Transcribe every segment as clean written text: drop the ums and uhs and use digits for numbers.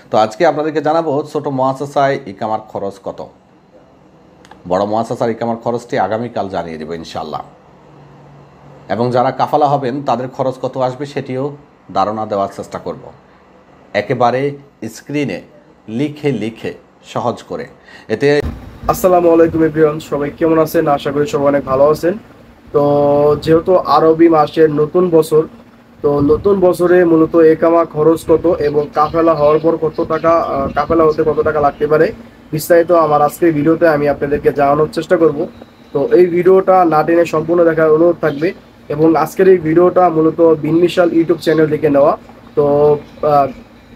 তো আজকে আপনাদেরকে জানাবো ছোট মুআসাসায় ইকামার খরচ কত। বড় মুআসাসার ইকামার খরচটি আগামীকাল জানিয়ে দেব ইনশাআল্লাহ। এবং যারা কাফালা হবেন তাদের খরচ কত আসবে সেটিও ধারণা দেওয়ার চেষ্টা করব, একেবারে স্ক্রিনে লিখে লিখে সহজ করে। এতে আসসালামু আলাইকুম এভরিওয়ান, সবাই কেমন আছেন? আশা করি সবাই অনেক ভালো আছেন। তো যেহেতু আরবি মাসের নতুন বছর, তো নতুন বছরে মূলত একামা খরচ কত এবং কাফেলা হওয়ার পর কত টাকা, কাফেলা হতে কত টাকা লাগতে পারে, বিস্তারিত আমার আজকের ভিডিওতে আমি আপনাদেরকে জানানোর চেষ্টা করব। তো এই ভিডিওটা না টেনে সম্পূর্ণ দেখার অনুরোধ থাকবে। এবং আজকের এই ভিডিওটা মূলত বিনমিশাল ইউটিউব চ্যানেল থেকে নেওয়া। তো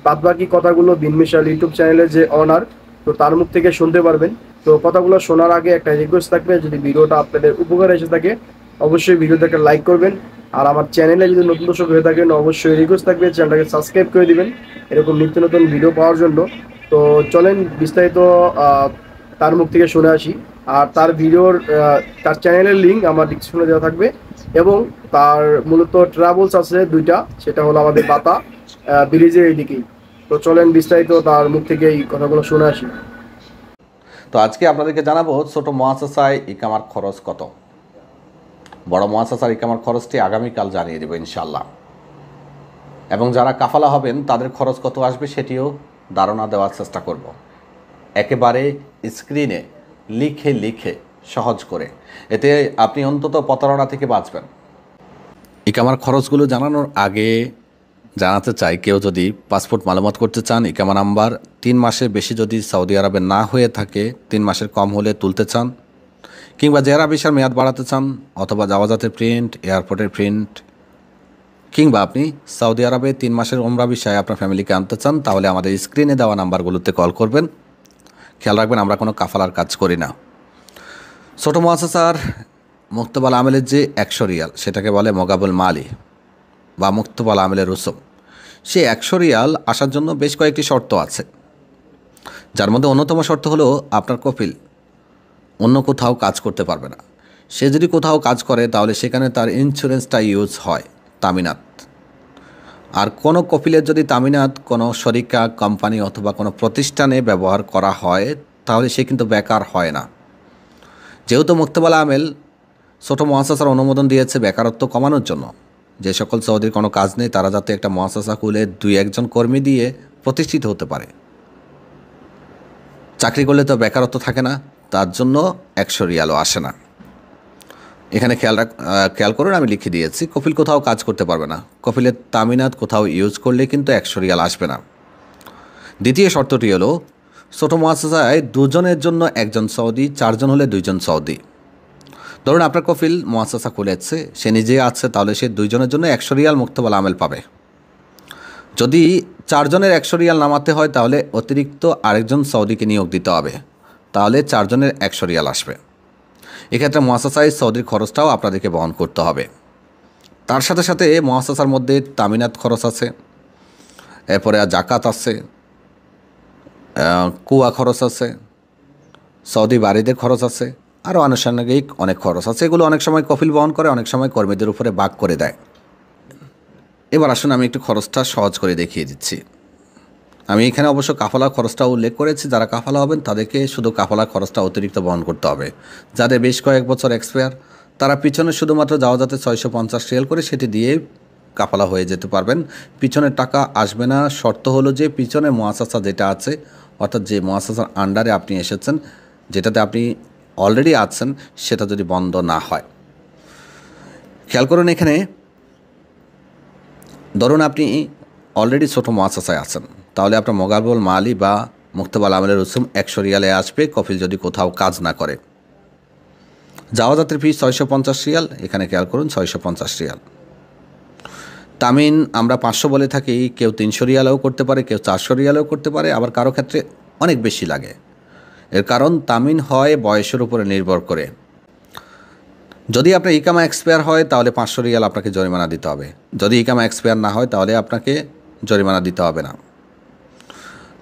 বাদবাকি কথাগুলো বিনমিশাল ইউটিউব চ্যানেলের যে অনার, তো তার মুখ থেকে শুনতে পারবেন। তো কথাগুলো শোনার আগে একটা রিকোয়েস্ট থাকবে, যদি ভিডিওটা আপনাদের উপকারে এসে থাকে অবশ্যই ভিডিওটাকে লাইক করবেন। আর আমার চ্যানেলে যদি নতুন দর্শক হয়ে থাকেন অবশ্যই রিকোয়েস্ট থাকবে চ্যানেলটাকে সাবস্ক্রাইব করে দিবেন এরকম নিত্য নতুন ভিডিও পাওয়ার জন্য। তো চলেন বিস্তারিত তার মুখ থেকে শুনে আসি। আর তার তার চ্যানেলের লিঙ্ক আমার ডিসক্রিপশনে দেওয়া থাকবে। এবং তার মূলত ট্রাভেলস আছে দুইটা, সেটা হলো আমাদের বাতা ব্রিজের এইদিকেই। তো চলেন বিস্তারিত তার মুখ থেকে এই কথাগুলো শুনে আসি। তো আজকে আপনাদেরকে জানাবো ছোট মুআসাসায় ইকামার খরচ কত। বড় মুআসাসার ইকামার খরচটি আগামীকাল জানিয়ে দেব ইনশাআল্লাহ। এবং যারা কাফালা হবেন তাদের খরচ কত আসবে সেটিও ধারণা দেওয়ার চেষ্টা করব, একেবারে স্ক্রিনে লিখে লিখে সহজ করে। এতে আপনি অন্তত প্রতারণা থেকে বাঁচবেন। ইকামার খরচগুলো জানানোর আগে জানাতে চাই, কেউ যদি পাসপোর্ট মালুমাত করতে চান, ইকামা নাম্বার 3 মাসের বেশি যদি সৌদি আরবে না হয়ে থাকে, 3 মাসের কম হলে তুলতে চান, কিংবা জেরা ভিসার মেয়াদ বাড়াতে চান, অথবা জাওয়াজাতের প্রিন্ট, এয়ারপোর্টের প্রিন্ট, কিংবা আপনি সৌদি আরবে 3 মাসের ওমরা ভিসায় আপনার ফ্যামিলিকে আনতে চান, তাহলে আমাদের স্ক্রিনে দেওয়া নাম্বারগুলোতে কল করবেন। খেয়াল রাখবেন, আমরা কোনো কাফালার কাজ করি না। ছোটো মুআসাসার মুক্তবাল আমেলের যে 100 রিয়াল, সেটাকে বলে মোগাবুল মালি বা মুক্তবাল আমেলের রুসুম। সেই 100 রিয়াল আসার জন্য বেশ কয়েকটি শর্ত আছে, যার মধ্যে অন্যতম শর্ত হলো আপনার কফিল অন্য কোথাও কাজ করতে পারবে না। সে যদি কোথাও কাজ করে তাহলে সেখানে তার ইন্স্যুরেন্সটা ইউজ হয়, তামিনাত। আর কোনো কফিলের যদি তামিনাত কোনো শরিকা কোম্পানি অথবা কোনো প্রতিষ্ঠানে ব্যবহার করা হয় তাহলে সে কিন্তু বেকার হয় না। যেহেতু মুক্তবাল আমেল ছোটো মুআসাসার অনুমোদন দিয়েছে বেকারত্ব কমানোর জন্য, যে সকল সৌদির কোনো কাজ নেই তারা যাতে একটা মুআসাসা খুলে 2-1 কর্মী দিয়ে প্রতিষ্ঠিত হতে পারে। চাকরি করলে তো বেকারত্ব থাকে না, তার জন্য 100 রিয়ালও আসে না। এখানে খেয়াল করুন, আমি লিখে দিয়েছি কফিল কোথাও কাজ করতে পারবে না। কফিলের তামিনাত কোথাও ইউজ করলে কিন্তু 100 রিয়াল আসবে না। দ্বিতীয় শর্তটি হলো ছোটো মুআসাসায় 2 জনের জন্য 1 জন সৌদি, 4 জন হলে 2 জন সৌদি। ধরুন আপনার কফিল মুআসাসা খুলেছে, সে নিজে আছে, তাহলে সে 2 জনের জন্য 100 রিয়াল মুক্তবাল আমেল পাবে। যদি 4 জনের 100 রিয়াল নামাতে হয় তাহলে অতিরিক্ত আরেকজন সৌদিকে নিয়োগ দিতে হবে, তাহলে 4 জনের 100 রিয়াল আসবে। এক্ষেত্রে মুআসাসায় সৌদির খরচটাও আপনাদেরকে বহন করতে হবে। তার সাথে সাথে মুআসাসার মধ্যে তামিনাত খরচ আছে, এরপরে জাকাত আছে, কুয়া খরচ আছে, সৌদি বাড়িদের খরচ আছে, আরও আনুষঙ্গিক অনেক খরচ আছে। এগুলো অনেক সময় কফিল বহন করে, অনেক সময় কর্মীদের উপরে ভাগ করে দেয়। এবার আসুন আমি একটু খরচটা সহজ করে দেখিয়ে দিচ্ছি। আমি এখানে অবশ্য কাফালার খরচটা উল্লেখ করেছি, যারা কাফালা হবেন তাদেরকে শুধু কাফালার খরচটা অতিরিক্ত বহন করতে হবে। যাদের বেশ কয়েক বছর এক্সপায়ার, তারা পিছনে শুধুমাত্র জাওয়াজাতে 650 রিয়াল করে সেটি দিয়ে কাফালা হয়ে যেতে পারবেন। পিছনের টাকা আসবে না। শর্ত হলো যে পিছনের মুআসাসা যেটা আছে, অর্থাৎ যে মুআসাসার আন্ডারে আপনি এসেছেন, যেটাতে আপনি অলরেডি আছেন, সেটা যদি বন্ধ না হয়। খেয়াল করুন, এখানে ধরুন আপনি অলরেডি ছোটো মুআসাসায় আছেন, তাহলে আপনার মোগাবুল মালি বা মুক্তবাল আমেলের রুসুম 100 রিয়ালে আসবে, কফিল যদি কোথাও কাজ না করে। জাওয়াজাতের ফি 650 রিয়াল, এখানে খেয়াল করুন 650 রিয়াল। তামিন আমরা 500 বলে থাকি, কেউ 300 রিয়ালেও করতে পারে, কেউ 400 রিয়ালেও করতে পারে, আবার কারো ক্ষেত্রে অনেক বেশি লাগে। এর কারণ তামিন হয় বয়সের উপরে নির্ভর করে। যদি আপনার ইকামা এক্সপায়ার হয় তাহলে 500 রিয়াল আপনাকে জরিমানা দিতে হবে। যদি ইকামা এক্সপায়ার না হয় তাহলে আপনাকে জরিমানা দিতে হবে না।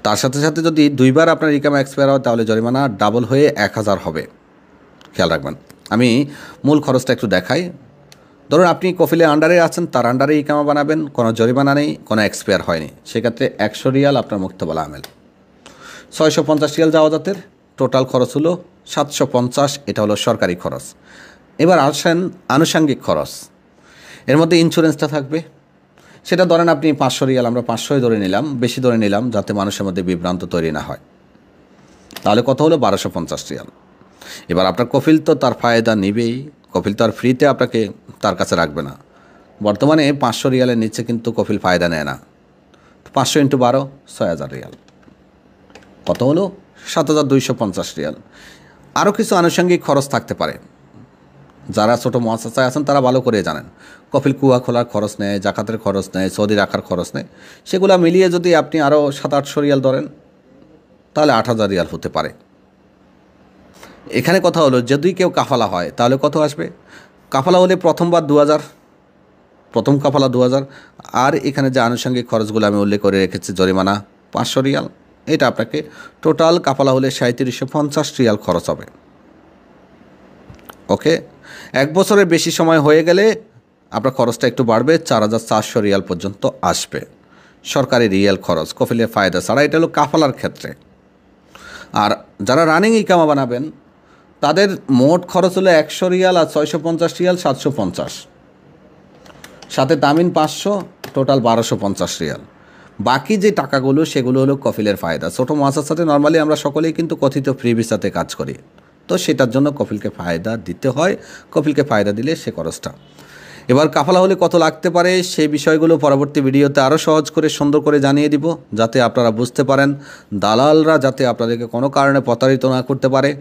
তার সাথে সাথে যদি 2 বার আপনার ইকামা এক্সপায়ার হয় তাহলে জরিমানা ডাবল হয়ে 1000 হবে। খেয়াল রাখবেন। আমি মূল খরচটা একটু দেখাই। ধরুন আপনি কফিলে আন্ডারে আছেন, তার আন্ডারে ইকামা বানাবেন, কোনো জরিমানা নেই, কোনো এক্সপায়ার হয়নি, সেক্ষেত্রে 100 রিয়াল আপনার মুক্তবালা আমেল। 650 রিয়াল জাওয়াজাতের টোটাল খরচ হলো 750, এটা হলো সরকারি খরচ। এবার আসেন আনুষঙ্গিক খরচ, এর মধ্যে ইন্স্যুরেন্সটা থাকবে, সেটা ধরেন আপনি 500 রিয়াল, আমরা 500 ধরে নিলাম, বেশি ধরে নিলাম যাতে মানুষের মধ্যে বিভ্রান্ত তৈরি না হয়। তাহলে কত হলো? 1250 রিয়াল। এবার আপনার কফিল তো তার ফায়দা নেবেই, কফিল তো আর ফ্রিতে আপনাকে তার কাছে রাখবে না। বর্তমানে 500 রিয়ালের নিচে কিন্তু কফিল ফায়দা নেয় না। 500 × 12 6000 রিয়াল, কত হলো? 7250 রিয়াল। আরও কিছু আনুষঙ্গিক খরচ থাকতে পারে, যারা ছোটো মুআসাসায় আছেন তারা ভালো করে জানেন। কফিল কুয়া খোলার খরচ নেয়, জাকাতের খরচ নেয়, সৌদি রাখার খরচ নেয়, সেগুলো মিলিয়ে যদি আপনি আরও 700-800 রিয়াল ধরেন তাহলে 8000 রিয়াল হতে পারে। এখানে কথা হলো যদি কেউ কাফালা হয় তাহলে কত আসবে? কাফালা হলে প্রথমবার 2000, প্রথম কাফালা 2000, আর এখানে যে আনুষঙ্গিক খরচগুলো আমি উল্লেখ করে রেখেছি, জরিমানা 500 রিয়াল, এটা আপনাকে টোটাল কাফালা হলে 3750 রিয়াল খরচ হবে। ওকে, 1 বছরের বেশি সময় হয়ে গেলে আপনার খরচটা একটু বাড়বে, 4400 রিয়াল পর্যন্ত আসবে সরকারি রিয়াল খরচ, কফিলের ফায়দা ছাড়া। এটা হলো কাফালার ক্ষেত্রে। আর যারা রানিং ইকামা বানাবেন তাদের মোট খরচ হলো 100 রিয়াল, আর 650 রিয়াল 750, সাথে তামিন 500, টোটাল 1250 রিয়াল। বাকি যে টাকাগুলো সেগুলো হলো কফিলের ফায়দা। ছোটো মুআসাসাতে নর্মালি আমরা সকলেই কিন্তু কথিত ফ্রি ভিসাতে কাজ করি, তো সেটার জন্য কফিলকে ফায়দা দিতে হয়, কফিলকে ফায়দা দিলে সে খরচটা। এবার কাফালা হলে কত লাগতে পারে সেই বিষয়গুলো পরবর্তী ভিডিওতে আরও সহজ করে সুন্দর করে জানিয়ে দিব, যাতে আপনারা বুঝতে পারেন, দালালরা যাতে আপনাদেরকে কোনো কারণে প্রতারিত না করতে পারে।